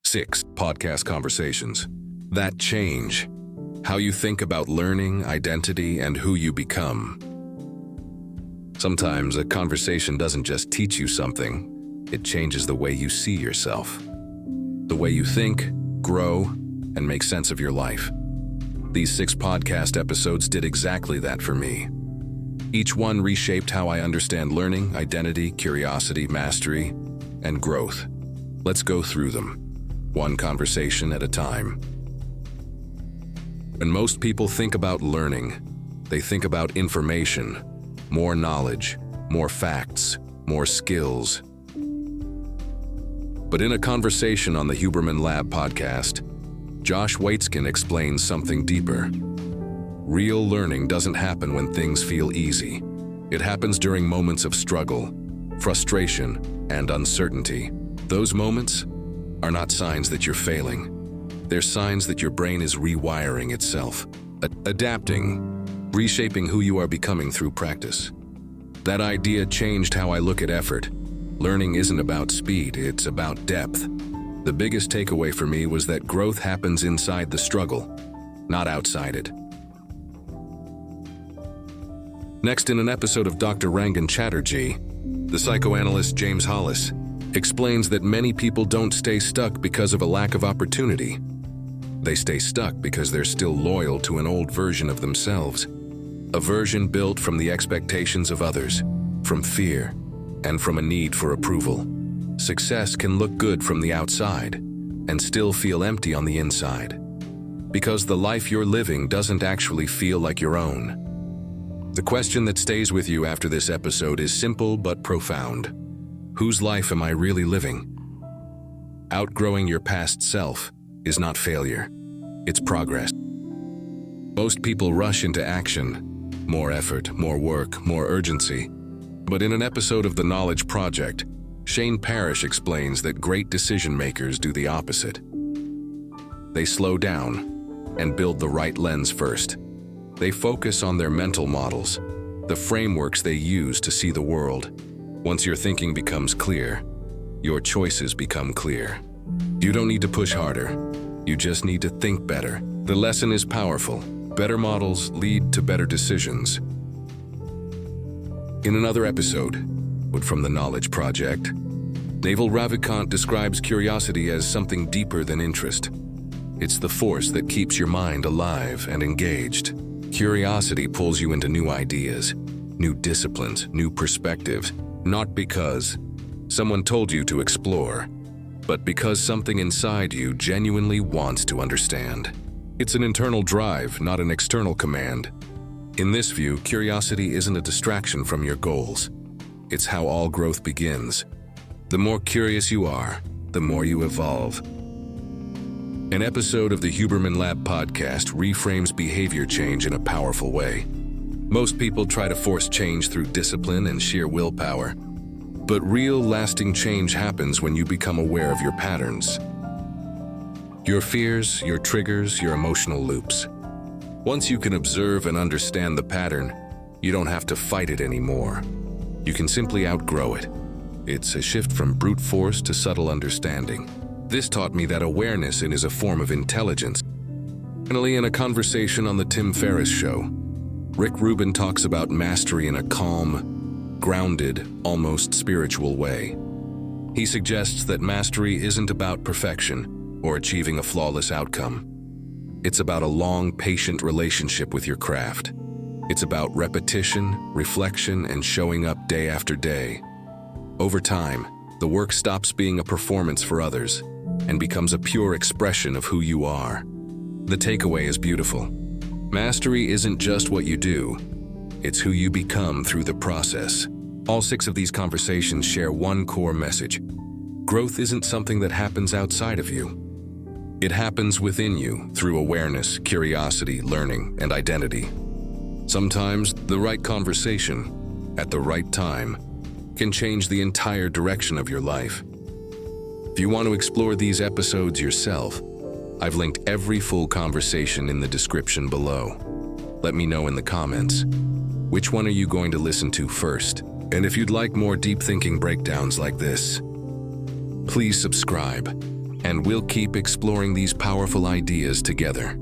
6 podcast conversations that change how you think about learning, identity, and who you become. Sometimes a conversation doesn't just teach you something, it changes the way you see yourself, the way you think, grow, and make sense of your life. These 6 podcast episodes did exactly that for me. Each one reshaped how I understand learning, identity, curiosity, mastery, and growth. Let's go through them, one conversation at a time. When most people think about learning, they think about information, more knowledge, more facts, more skills. But in a conversation on the Huberman Lab podcast, Josh Waitzkin explains something deeper. Real learning doesn't happen when things feel easy. It happens during moments of struggle, frustration, and uncertainty. Those moments are not signs that you're failing. They're signs that your brain is rewiring itself, adapting, reshaping who you are becoming through practice. That idea changed how I look at effort. Learning isn't about speed, it's about depth. The biggest takeaway for me was that growth happens inside the struggle, not outside it. Next, in an episode of Dr. Rangan Chatterjee, the psychoanalyst James Hollis explains that many people don't stay stuck because of a lack of opportunity. They stay stuck because they're still loyal to an old version of themselves, a version built from the expectations of others, from fear, and from a need for approval. Success can look good from the outside and still feel empty on the inside, because the life you're living doesn't actually feel like your own. The question that stays with you after this episode is simple but profound. Whose life am I really living? Outgrowing your past self is not failure, it's progress. Most people rush into action, more effort, more work, more urgency. But in an episode of The Knowledge Project, Shane Parrish explains that great decision makers do the opposite. They slow down and build the right lens first. They focus on their mental models, the frameworks they use to see the world. Once your thinking becomes clear, your choices become clear. You don't need to push harder. You just need to think better. The lesson is powerful. Better models lead to better decisions. In another episode, from The Knowledge Project, Naval Ravikant describes curiosity as something deeper than interest. It's the force that keeps your mind alive and engaged. Curiosity pulls you into new ideas, new disciplines, new perspectives, not because someone told you to explore, but because something inside you genuinely wants to understand. It's an internal drive, not an external command. In this view, curiosity isn't a distraction from your goals. It's how all growth begins. The more curious you are, the more you evolve. An episode of the Huberman Lab podcast reframes behavior change in a powerful way. Most people try to force change through discipline and sheer willpower. But real, lasting change happens when you become aware of your patterns. Your fears, your triggers, your emotional loops. Once you can observe and understand the pattern, you don't have to fight it anymore. You can simply outgrow it. It's a shift from brute force to subtle understanding. This taught me that awareness is a form of intelligence. Finally, in a conversation on the Tim Ferriss Show, Rick Rubin talks about mastery in a calm, grounded, almost spiritual way. He suggests that mastery isn't about perfection or achieving a flawless outcome. It's about a long, patient relationship with your craft. It's about repetition, reflection, and showing up day after day. Over time, the work stops being a performance for others and becomes a pure expression of who you are. The takeaway is beautiful. Mastery isn't just what you do, it's who you become through the process. All 6 of these conversations share one core message. Growth isn't something that happens outside of you. It happens within you through awareness, curiosity, learning, and identity. Sometimes the right conversation at the right time can change the entire direction of your life. If you want to explore these episodes yourself, I've linked every full conversation in the description below. Let me know in the comments, which one are you going to listen to first? And if you'd like more deep thinking breakdowns like this, please subscribe and we'll keep exploring these powerful ideas together.